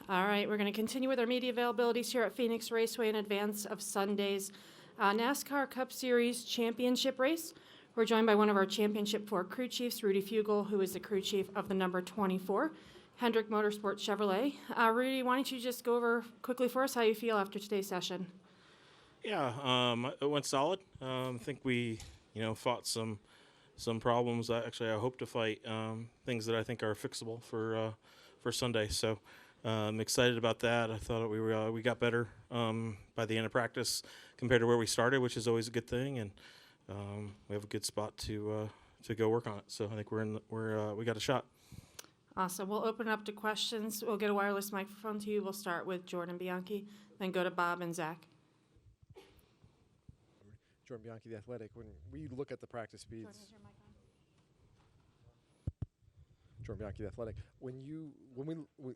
All right, we're going to continue with our media availabilities here at Phoenix Raceway in advance of Sunday's NASCAR Cup Series championship race. We're joined by one of our Championship 4 crew chiefs, Rudy Fugle, who is the crew chief of the number 24, Hendrick Motorsports Chevrolet. Rudy, why don't you just go over quickly for us how you feel after today's session? Yeah, it went solid. I think we, fought some problems. I hope to fight things that I think are fixable for Sunday. So I'm excited about that. I thought we got better by the end of practice compared to where we started, which is always a good thing, and we have a good spot to go work on it. So I think we got a shot. Awesome. We'll open it up to questions. We'll get a wireless microphone to you. We'll start with Jordan Bianchi, then go to Bob and Zach. Jordan Bianchi, The Athletic. When we look at the practice speeds, Jordan Bianchi, The Athletic. When we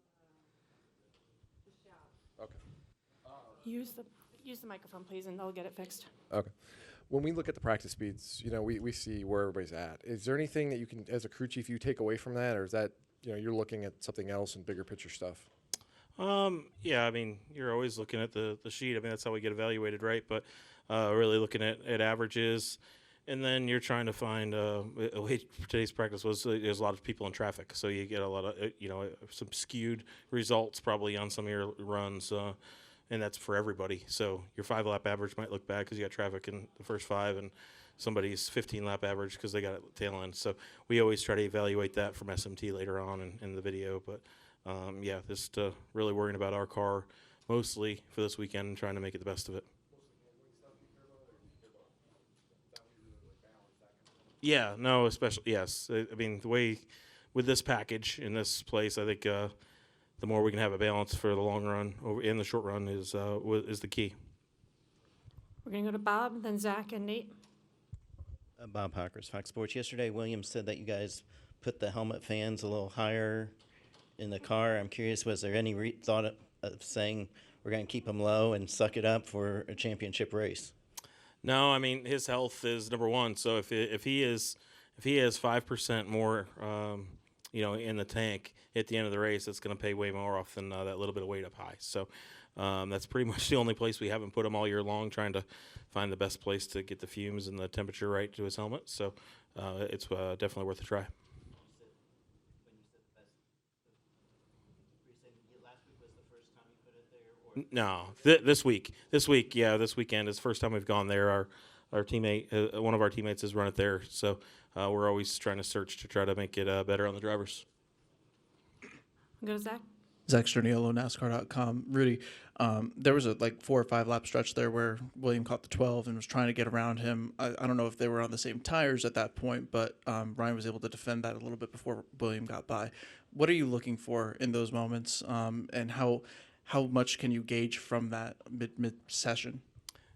okay. Use the microphone, please, and they'll get it fixed. Okay. When we look at the practice speeds, we see where everybody's at. Is there anything that you can, as a crew chief, you take away from that, or is that you're looking at something else and bigger picture stuff? Yeah, you're always looking at the sheet. That's how we get evaluated, right? But really looking at averages, and then you're trying to find today's practice was there's a lot of people in traffic, so you get a lot of some skewed results probably on some of your runs, and that's for everybody. So your 5-lap average might look bad because you got traffic in the first 5, and somebody's 15-lap average because they got a tail end. So we always try to evaluate that from SMT later on in the video. But yeah, just really worrying about our car mostly for this weekend and trying to make it the best of it. Yeah, no, especially, yes. The way with this package in this place, I think the more we can have a balance for the long run and the short run is the key. We're going to go to Bob, then Zach and Nate. Bob Hockers, Fox Sports. Yesterday, Williams said that you guys put the helmet fans a little higher in the car. I'm curious, was there any thought of saying we're going to keep them low and suck it up for a championship race? No, his health is number one. So if he has 5% more, in the tank at the end of the race, it's going to pay way more off than that little bit of weight up high. So that's pretty much the only place we haven't put him all year long, trying to find the best place to get the fumes and the temperature right to his helmet. So it's definitely worth a try. No, this week, yeah, this weekend is the first time we've gone there. Our teammate, one of our teammates, has run it there, so we're always trying to search to try to make it better on the drivers. Go to Zach. Zach Sterniolo, NASCAR.com. Rudy, there was a 4 or 5 lap stretch there where William caught the 12 and was trying to get around him. I don't know if they were on the same tires at that point, but Ryan was able to defend that a little bit before William got by. What are you looking for in those moments, and how much can you gauge from that mid-session?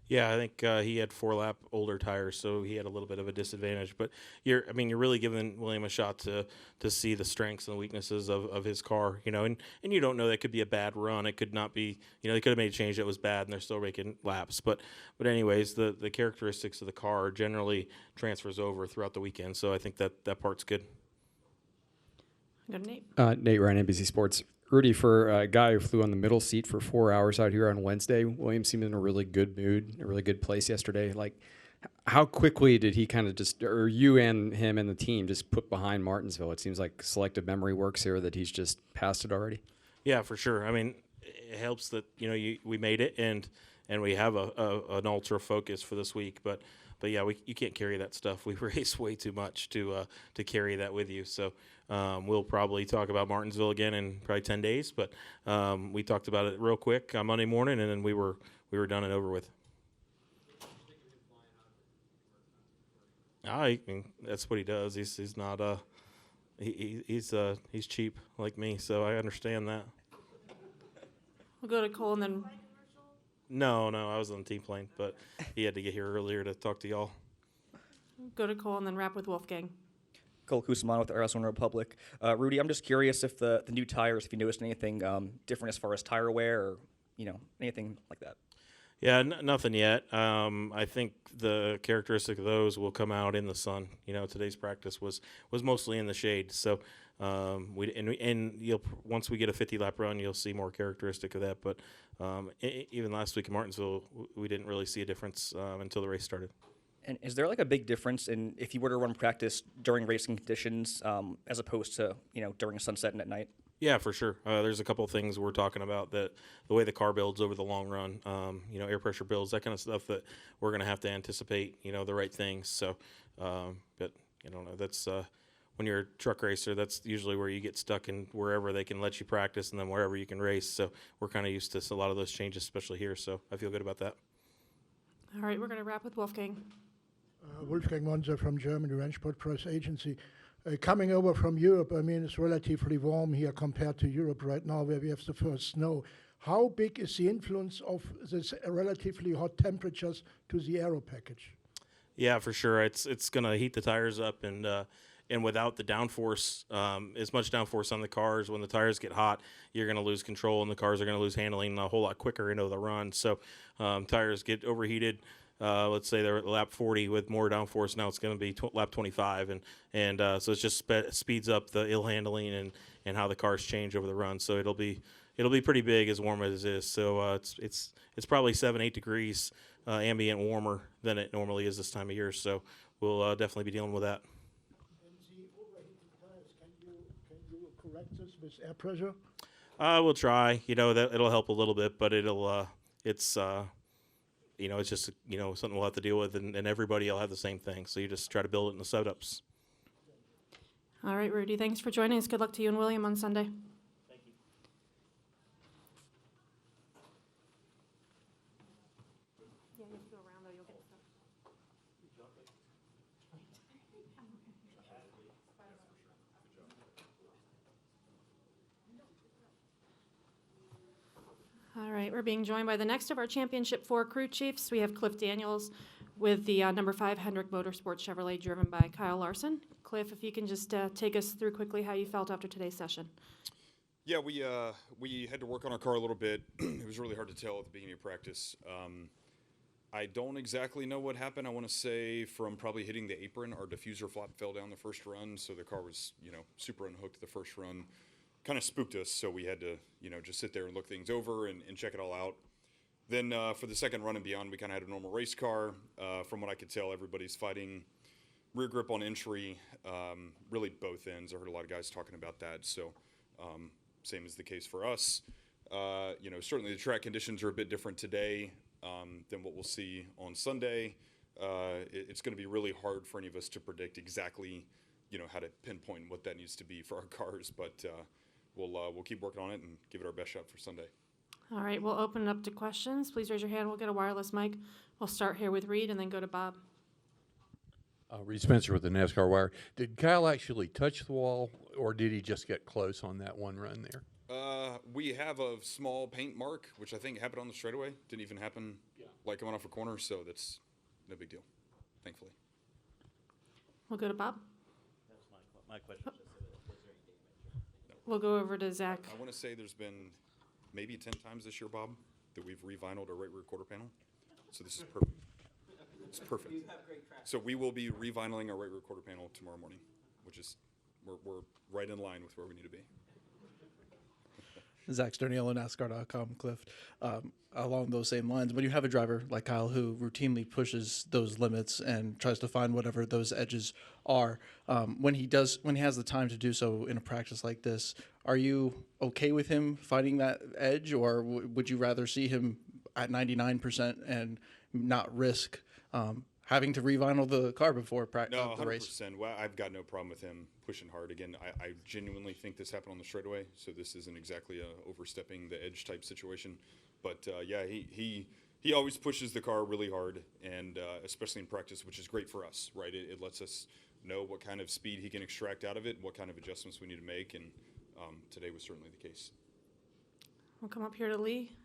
Yeah, I think he had 4-lap older tires, so he had a little bit of a disadvantage. But you're really giving William a shot to see the strengths and weaknesses of his car, and you don't know, that could be a bad run. It could not be, they could have made a change that was bad and they're still making laps. But anyways, the characteristics of the car generally transfers over throughout the weekend, so I think that part's good. Go to Nate. Nate Ryan, NBC Sports. Rudy, for a guy who flew on the middle seat for 4 hours out here on Wednesday, Williams seemed in a really good mood, a really good place yesterday. How quickly did he kind of or you and him and the team just put behind Martinsville? It seems like selective memory works here, that he's just passed it already. Yeah, for sure. It helps that, we made it and we have an ultra focus for this week, but yeah, you can't carry that stuff. We race way too much to carry that with you. So we'll probably talk about Martinsville again in probably 10 days. But we talked about it real quick on Monday morning, and then we were done and over with. That's what he does. He's not he's cheap like me, so I understand that. We'll go to Cole and then. No, I was on the team plane, but he had to get here earlier to talk to y'all. Go to Cole and then wrap with Wolfgang. Cole Kusaman with the Arizona Republic. Rudy, I'm just curious if the new tires, if you noticed anything different as far as tire wear or, anything like that. Yeah, nothing yet. I think the characteristic of those will come out in the sun. Today's practice was mostly in the shade. So you'll once we get a 50-lap run, you'll see more characteristic of that. But even last week in Martinsville, we didn't really see a difference until the race started. And is there like a big difference in if you were to run practice during racing conditions as opposed to during sunset and at night? Yeah, for sure. There's a couple of things we're talking about, that the way the car builds over the long run, air pressure builds, that kind of stuff that we're going to have to anticipate, the right things. So, but I don't know. That's when you're a truck racer, that's usually where you get stuck in wherever they can let you practice and then wherever you can race. So we're kind of used to a lot of those changes, especially here. So I feel good about that. All right, we're going to wrap with Wolfgang. Wolfgang Monzer from Germany, Rennsport Press Agency. Coming over from Europe, I mean, it's relatively warm here compared to Europe right now, where we have the first snow. How big is the influence of this relatively hot temperatures to the aero package? Yeah, for sure. It's going to heat the tires up, and without the downforce, as much downforce on the cars, when the tires get hot, you're going to lose control, and the cars are going to lose handling a whole lot quicker into the run. So tires get overheated. Let's say they're at lap 40 with more downforce. Now it's going to be lap 25, and so it just speeds up the ill handling and how the cars change over the run. So it'll be pretty big as warm as it is. So it's probably 7-8 degrees ambient warmer than it normally is this time of year. So we'll definitely be dealing with that. And the overheated tires, can you correct this with air pressure? We'll try. That it'll help a little bit, but it's just, something we'll have to deal with, and everybody will have the same thing. So you just try to build it in the setups. All right, Rudy, thanks for joining us. Good luck to you and William on Sunday. Thank you. Yeah, you have to go around, though. You'll get stuff. All right, we're being joined by the next of our Championship 4 crew chiefs. We have Cliff Daniels with the number 5 Hendrick Motorsports Chevrolet, driven by Kyle Larson. Cliff, if you can just take us through quickly how you felt after today's session. Yeah, we had to work on our car a little bit. It was really hard to tell at the beginning of practice. I don't exactly know what happened. I want to say from probably hitting the apron, our diffuser flap fell down the first run, so the car was, super unhooked the first run. Kind of spooked us, so we had to, just sit there and look things over and check it all out. Then for the second run and beyond, we kind of had a normal race car. From what I could tell, everybody's fighting rear grip on entry, really both ends. I heard a lot of guys talking about that, so same is the case for us. Certainly the track conditions are a bit different today than what we'll see on Sunday. It's going to be really hard for any of us to predict exactly, how to pinpoint what that needs to be for our cars, but we'll keep working on it and give it our best shot for Sunday. All right, we'll open it up to questions. Please raise your hand. We'll get a wireless mic. We'll start here with Reed and then go to Bob. Reed Spencer with the NASCAR Wire. Did Kyle actually touch the wall, or did he just get close on that one run there? We have a small paint mark, which I think happened on the straightaway. Didn't even happen like coming off a corner, so that's no big deal, thankfully. We'll go to Bob. That was my question. Was there any damage? We'll go over to Zach. I want to say there's been maybe 10 times this year, Bob, that we've revinyled our right rear quarter panel. So this is perfect. It's perfect. So we will be revinyling our right rear quarter panel tomorrow morning, which is we're right in line with where we need to be. Zach Sterniolo, NASCAR.com, Cliff. Along those same lines, when you have a driver like Kyle who routinely pushes those limits and tries to find whatever those edges are, when he has the time to do so in a practice like this, are you okay with him finding that edge, or would you rather see him at 99% and not risk having to revinyl the car before the race? No, 100%. Well, I've got no problem with him pushing hard. Again, I genuinely think this happened on the straightaway, so this isn't exactly a overstepping the edge type situation. But yeah, he always pushes the car really hard, and especially in practice, which is great for us, right? It lets us know what kind of speed he can extract out of it, what kind of adjustments we need to make, and today was certainly the case. We'll come up here to Lee.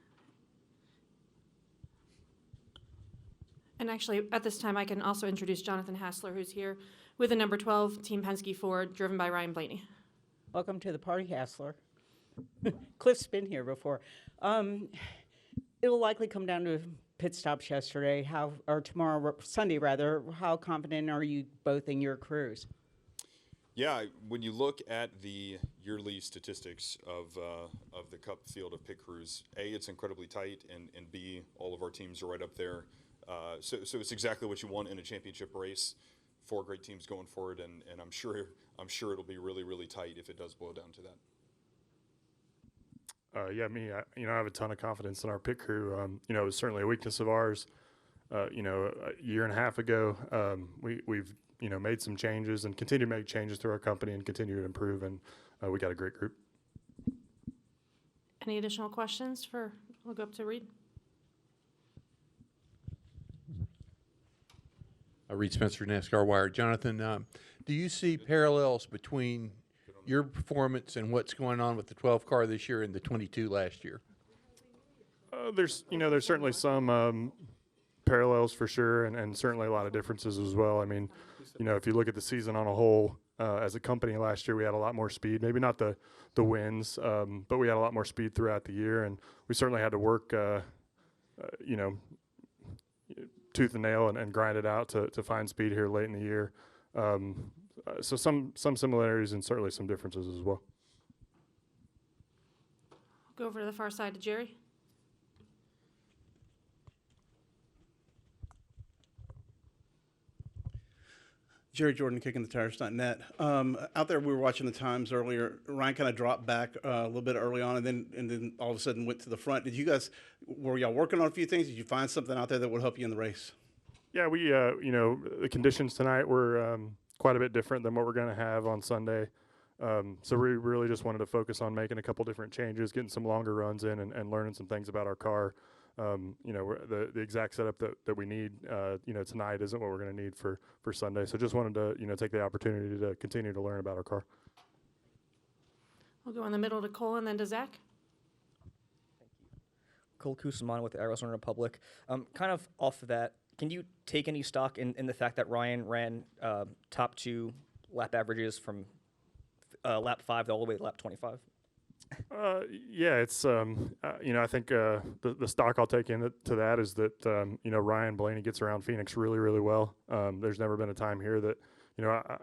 And actually, at this time, I can also introduce Jonathan Hassler, who's here with the number 12 Team Penske Ford, driven by Ryan Blaney. Welcome to the party, Hassler. Cliff's been here before. It'll likely come down to pit stops yesterday. Or tomorrow, Sunday rather, how confident are you both in your crews? Yeah, when you look at the yearly statistics of the Cup field of pit crews, A, it's incredibly tight, and B, all of our teams are right up there. So it's exactly what you want in a championship race. 4 great teams going for it, and I'm sure it'll be really, really tight if it does boil down to that. I have a ton of confidence in our pit crew. It was certainly a weakness of ours. A year and a half ago, we've made some changes and continue to make changes through our company and continue to improve, and we got a great group. Any additional questions we'll go up to Reed. Reed Spencer, NASCAR Wire. Jonathan, do you see parallels between your performance and what's going on with the 12 car this year and the 22 last year? There's certainly some parallels for sure, and certainly a lot of differences as well. I mean, if you look at the season on a whole, as a company last year, we had a lot more speed. Maybe not the wins, but we had a lot more speed throughout the year, and we certainly had to work, tooth and nail and grind it out to find speed here late in the year. So some similarities and certainly some differences as well. Go over to the far side to Jerry. Jerry Jordan, kickingthetires.net. Out there, we were watching the times earlier. Ryan kind of dropped back a little bit early on, and then all of a sudden went to the front. Were y'all working on a few things? Did you find something out there that would help you in the race? Yeah, we the conditions tonight were quite a bit different than what we're going to have on Sunday. So we really just wanted to focus on making a couple different changes, getting some longer runs in, and learning some things about our car. The exact setup that we need, tonight isn't what we're going to need for Sunday. So just wanted to, take the opportunity to continue to learn about our car. We'll go in the middle to Cole and then to Zach. Cole Kusaman with the Arizona Republic. Kind of off of that, can you take any stock in the fact that Ryan ran top 2 lap averages from lap 5 all the way to lap 25? Yeah, it's I think the stock I'll take into that is that Ryan Blaney gets around Phoenix really, really well. There's never been a time here that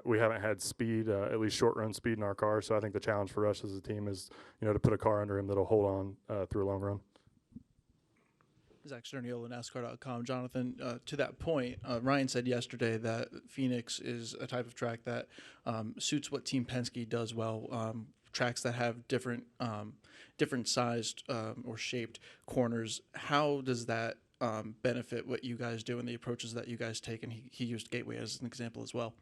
we haven't had speed, at least short run speed in our car. So I think the challenge for us as a team is to put a car under him that'll hold on through a long run. Zach Sterniola, NASCAR.com. Jonathan, to that point, Ryan said yesterday that Phoenix is a type of track that suits what Team Penske does well. Tracks that have different sized or shaped corners. How does that benefit what you guys do and the approaches that you guys take? And he used Gateway as an example as well.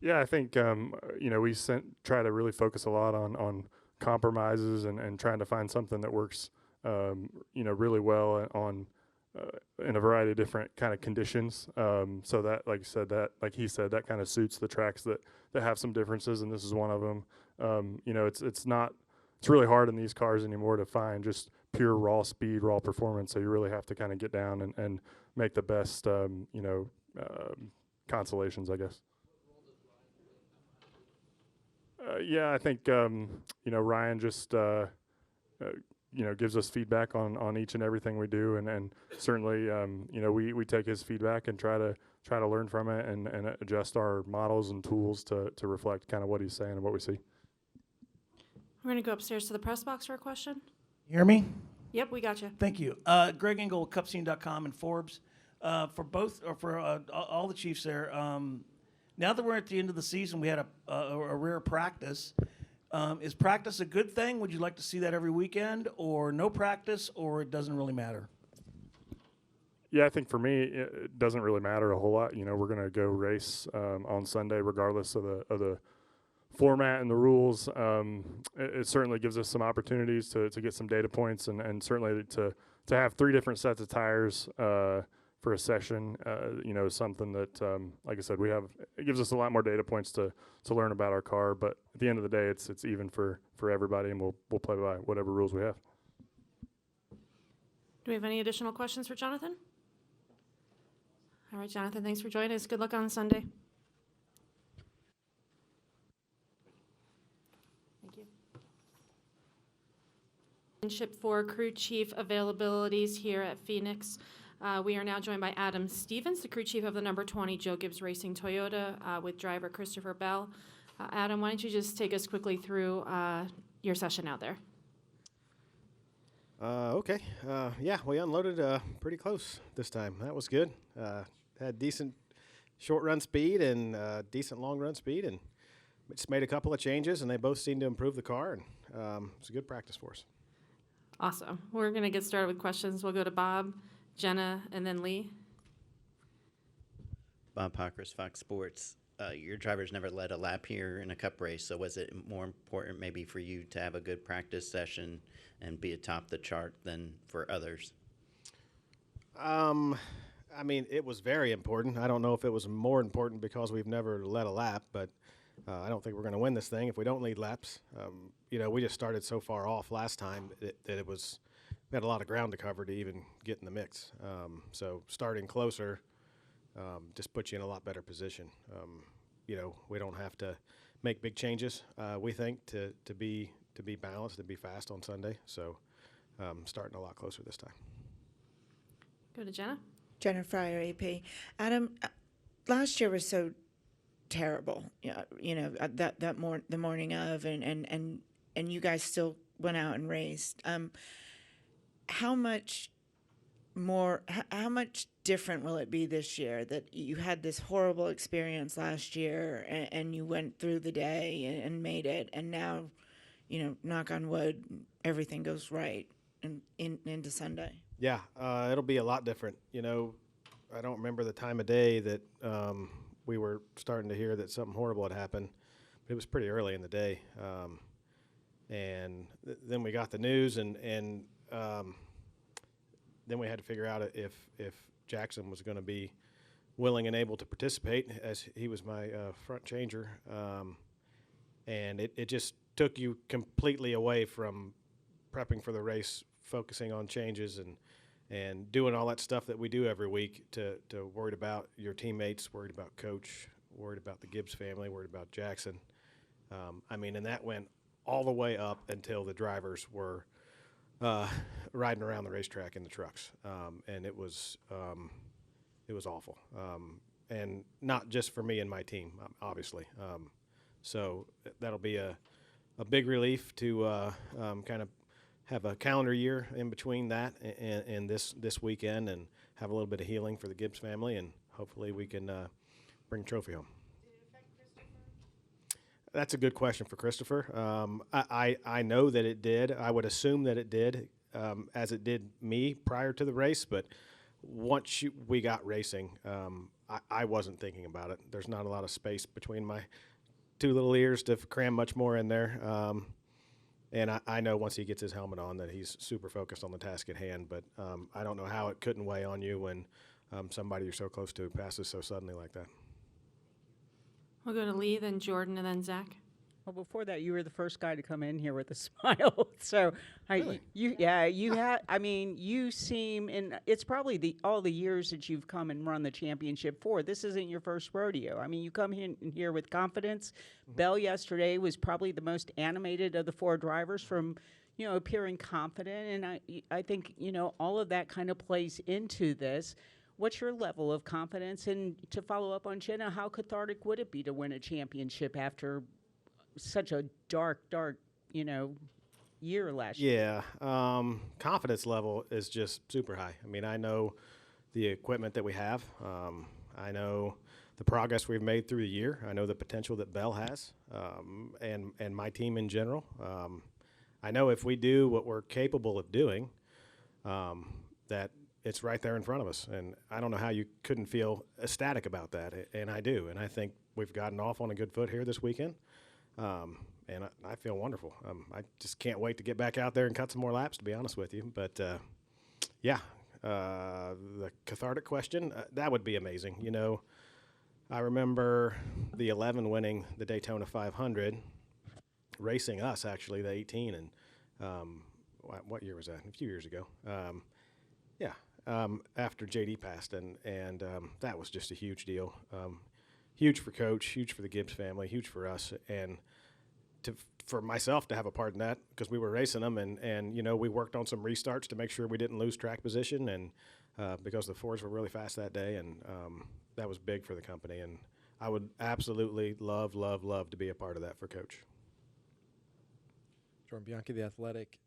Yeah, I think we try to really focus a lot on compromises and trying to find something that works really well on in a variety of different kind of conditions. So that, like he said, that kind of suits the tracks that have some differences, and this is one of them. It's really hard in these cars anymore to find just pure raw speed, raw performance. So you really have to kind of get down and make the best, consolations, I guess. I think, Ryan just, gives us feedback on each and everything we do. And certainly, we take his feedback and try to learn from it and adjust our models and tools to reflect kind of what he's saying and what we see. We're going to go upstairs to the press box for a question. You hear me? Yep, we got you. Thank you. Greg Engel, CupScene.com and Forbes. For all the Chiefs there, now that we're at the end of the season, we had a rare practice. Is practice a good thing? Would you like to see that every weekend, or no practice, or it doesn't really matter? Yeah, I think for me, it doesn't really matter a whole lot. We're going to go race on Sunday regardless of the format and the rules. It certainly gives us some opportunities to get some data points and certainly to have 3 different sets of tires for a session, is something that, like I said, it gives us a lot more data points to learn about our car. But at the end of the day, it's even for everybody, and we'll play by whatever rules we have. Do we have any additional questions for Jonathan? All right, Jonathan, thanks for joining us. Good luck on Sunday. Thank you. Championship 4 crew chief availabilities here at Phoenix. We are now joined by Adam Stevens, the crew chief of the number 20 Joe Gibbs Racing Toyota, with driver Christopher Bell. Adam, why don't you just take us quickly through your session out there? Okay. Yeah, we unloaded pretty close this time. That was good. Had decent short run speed and decent long run speed, and just made a couple of changes, and they both seemed to improve the car, and it was a good practice for us. Awesome. We're going to get started with questions. We'll go to Bob, Jenna, and then Lee. Bob Pockers, Fox Sports. Your drivers never led a lap here in a cup race, so was it more important maybe for you to have a good practice session and be atop the chart than for others? I mean, it was very important. I don't know if it was more important because we've never led a lap, but I don't think we're going to win this thing if we don't lead laps. You know, we just started so far off last time that we had a lot of ground to cover to even get in the mix. So starting closer just puts you in a lot better position. You know, we don't have to make big changes, we think, to be balanced, to be fast on Sunday. So starting a lot closer this time. Go to Jenna. Jenna Fryer, AP. Adam, last year was so terrible. You know the morning of, and you guys still went out and raced. How much different will it be this year that you had this horrible experience last year and you went through the day and made it, and now, you know, knock on wood, everything goes right into Sunday? Yeah, it'll be a lot different. You know, I don't remember the time of day that we were starting to hear that something horrible had happened, but it was pretty early in the day. And then we got the news, and then we had to figure out if Jackson was going to be willing and able to participate, as he was my front changer. And it just took you completely away from prepping for the race, focusing on changes and doing all that stuff that we do every week, to worried about your teammates, worried about coach, worried about the Gibbs family, worried about Jackson. I mean, and that went all the way up until the drivers were riding around the racetrack in the trucks. And it was awful. And not just for me and my team, obviously. So that'll be a big relief to kind of have a calendar year in between that and this weekend, and have a little bit of healing for the Gibbs family, and hopefully we can bring a trophy home. That's a good question for Christopher. I know that it did. I would assume that it did, as it did me prior to the race, but once we got racing, I wasn't thinking about it. There's not a lot of space between my two little ears to cram much more in there. And I know once he gets his helmet on that he's super focused on the task at hand, but I don't know how it couldn't weigh on you when somebody you're so close to passes so suddenly like that. We'll go to Lee, then Jordan, and then Zach. Well, before that, you were the first guy to come in here with a smile. So, Really? you had. I mean, you seem, and it's probably all the years that you've come and run the championship for. This isn't your first rodeo. I mean, you come in here with confidence. Mm-hmm. Bell yesterday was probably the most animated of the four drivers, from, you know, appearing confident, and I think, you know, all of that kind of plays into this. What's your level of confidence? And to follow up on Jenna, how cathartic would it be to win a championship after such a dark, you know, year last year? Yeah, confidence level is just super high. I mean, I know the equipment that we have. I know the progress we've made through the year. I know the potential that Bell has, and my team in general. I know if we do what we're capable of doing, that it's right there in front of us. And I don't know how you couldn't feel ecstatic about that, and I do. And I think we've gotten off on a good foot here this weekend. And I feel wonderful. I just can't wait to get back out there and cut some more laps, to be honest with you. But, yeah, the cathartic question, that would be amazing. You know, I remember the 11 winning the Daytona 500, racing us, actually, the 18. And what year was that? A few years ago. Yeah, after JD passed. And that was just a huge deal. Huge for Coach, huge for the Gibbs family, huge for us, and for myself to have a part in that, because we were racing them, and you know, we worked on some restarts to make sure we didn't lose track position, and because the Fords were really fast that day, and that was big for the company. And I would absolutely love to be a part of that for Coach. Jordan Bianchi, the Athletic,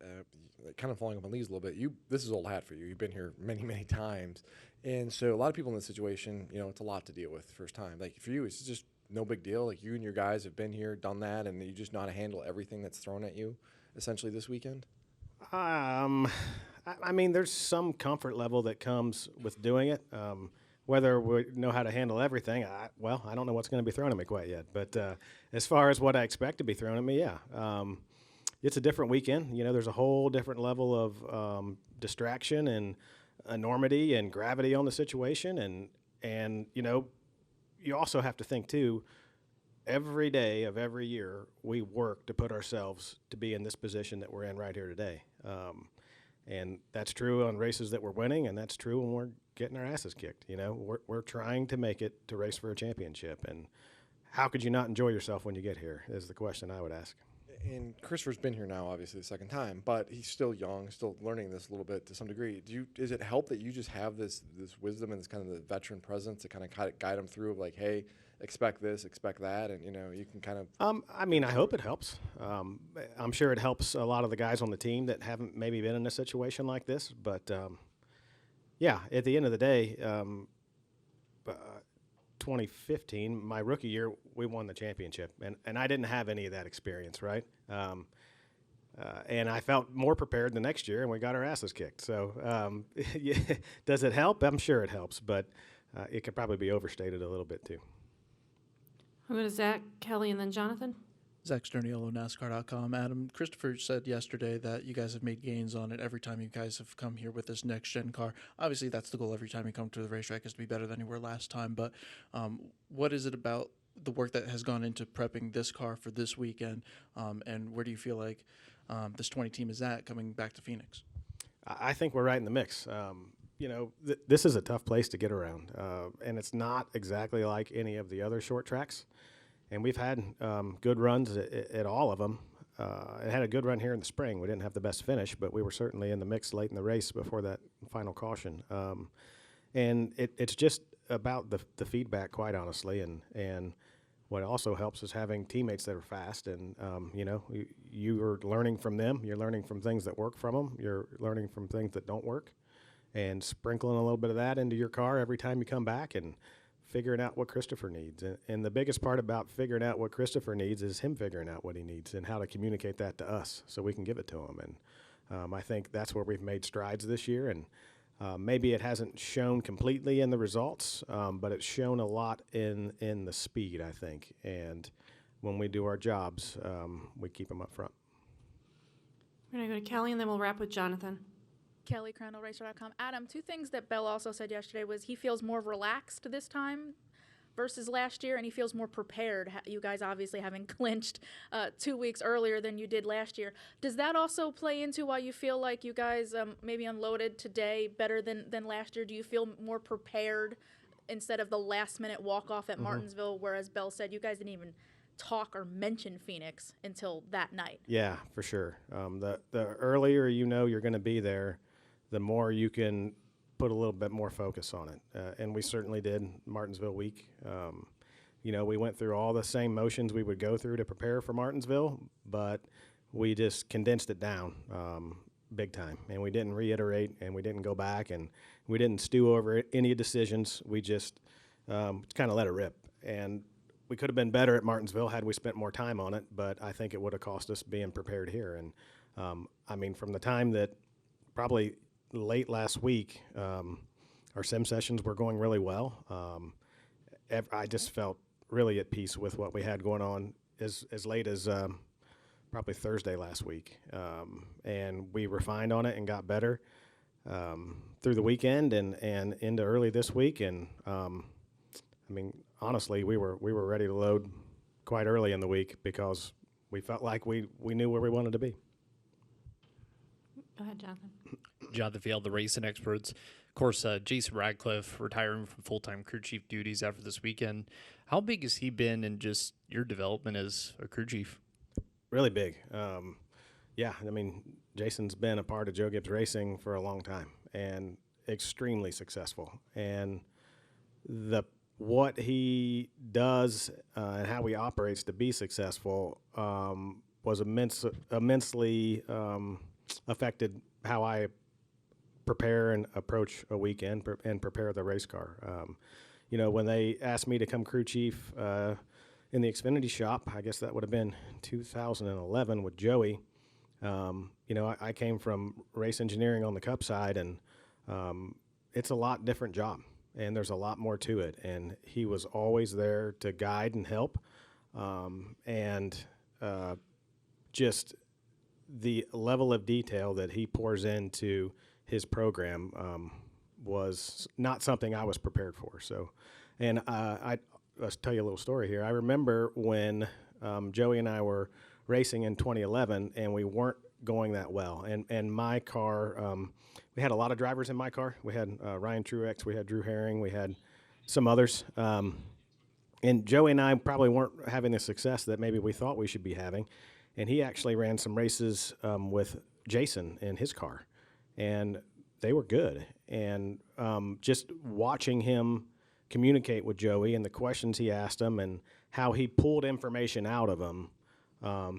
kind of following up on Lee's a little bit. This is old hat for you. You've been here many times, and so a lot of people in this situation, it's a lot to deal with first time. Like for you, it's just no big deal. Like you and your guys have been here, done that, and you just know how to handle everything that's thrown at you, essentially this weekend. I mean, there's some comfort level that comes with doing it. Whether we know how to handle everything, I don't know what's going to be thrown at me quite yet. But as far as what I expect to be thrown at me, it's a different weekend. There's a whole different level of distraction and enormity and gravity on the situation. And you also have to think, too, every day of every year we work to put ourselves to be in this position that we're in right here today. And that's true on races that we're winning, and that's true when we're getting our asses kicked. We're trying to make it to race for a championship. And how could you not enjoy yourself when you get here is the question I would ask. And Christopher's been here now, obviously, the second time, but he's still young, still learning this a little bit to some degree. Does it help that you just have this wisdom and this kind of the veteran presence to kind of guide him through of like, hey, expect this, expect that, and you can kind of. I mean, I hope it helps. I'm sure it helps a lot of the guys on the team that haven't maybe been in a situation like this. But at the end of the day, 2015, my rookie year, we won the championship, and I didn't have any of that experience, right? And I felt more prepared the next year, and we got our asses kicked. So does it help? I'm sure it helps, but it could probably be overstated a little bit too. I'm going to Zach, Kelly, and then Jonathan. Zach Sterniolo, NASCAR.com. Adam, Christopher said yesterday that you guys have made gains on it every time you guys have come here with this next-gen car. Obviously, that's the goal every time you come to the racetrack is to be better than you were last time. But what is it about the work that has gone into prepping this car for this weekend, and where do you feel like this 20 team is at coming back to Phoenix? I think we're right in the mix. This is a tough place to get around, and it's not exactly like any of the other short tracks. And we've had good runs at all of them. It had a good run here in the spring. We didn't have the best finish, but we were certainly in the mix late in the race before that final caution. And it's just about the feedback, quite honestly. And what also helps is having teammates that are fast. And, you are learning from them. You're learning from things that work from them. You're learning from things that don't work. And sprinkling a little bit of that into your car every time you come back and figuring out what Christopher needs. And the biggest part about figuring out what Christopher needs is him figuring out what he needs and how to communicate that to us so we can give it to him. And I think that's where we've made strides this year. And maybe it hasn't shown completely in the results, but it's shown a lot in the speed, I think. And when we do our jobs, we keep them up front. We're going to go to Kelly, and then we'll wrap with Jonathan. Kelly, CrandallRacer.com. Adam, two things that Bell also said yesterday was he feels more relaxed this time versus last year, and he feels more prepared. You guys obviously having clinched 2 weeks earlier than you did last year. Does that also play into why you feel like you guys maybe unloaded today better than last year? Do you feel more prepared instead of the last-minute walk-off at Martinsville, whereas Bell said you guys didn't even talk or mention Phoenix until that night? Yeah, for sure. The earlier you're going to be there, the more you can put a little bit more focus on it. And we certainly did Martinsville week. We went through all the same motions we would go through to prepare for Martinsville, but we just condensed it down big time. And we didn't reiterate, and we didn't go back, and we didn't stew over any decisions. We just kind of let it rip. And we could have been better at Martinsville had we spent more time on it, but I think it would have cost us being prepared here. And from the time that probably late last week, our sim sessions were going really well. I just felt really at peace with what we had going on as late as probably Thursday last week. And we refined on it and got better through the weekend and into early this week. And honestly, we were ready to load quite early in the week because we felt like we knew where we wanted to be. Go ahead, Jonathan. Jonathan Field, the racing experts. Of course, Jason Radcliffe retiring from full-time crew chief duties after this weekend. How big has he been in just your development as a crew chief? Really big. Jason's been a part of Joe Gibbs Racing for a long time. And extremely successful. And what he does and how he operates to be successful was immensely affected how I prepare and approach a weekend and prepare the race car. When they asked me to come crew chief in the Xfinity shop, I guess that would have been 2011 with Joey. I came from race engineering on the Cup side, and it's a lot different job, and there's a lot more to it. And he was always there to guide and help, just the level of detail that he pours into his program was not something I was prepared for. So, and let's tell you a little story here. I remember when Joey and I were racing in 2011, and we weren't going that well. And my car, we had a lot of drivers in my car. We had Ryan Truex, we had Drew Herring, we had some others. And Joey and I probably weren't having the success that maybe we thought we should be having. And he actually ran some races with Jason in his car, and they were good. And just watching him communicate with Joey and the questions he asked him and how he pulled information out of him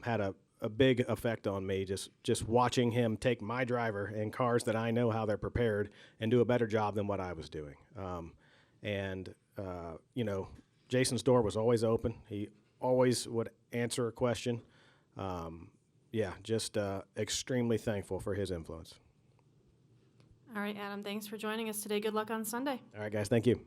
had a big effect on me. Just watching him take my driver and cars that I know how they're prepared and do a better job than what I was doing. Jason's door was always open. He always would answer a question. Extremely thankful for his influence. All right, Adam, thanks for joining us today. Good luck on Sunday. All right, guys, thank you.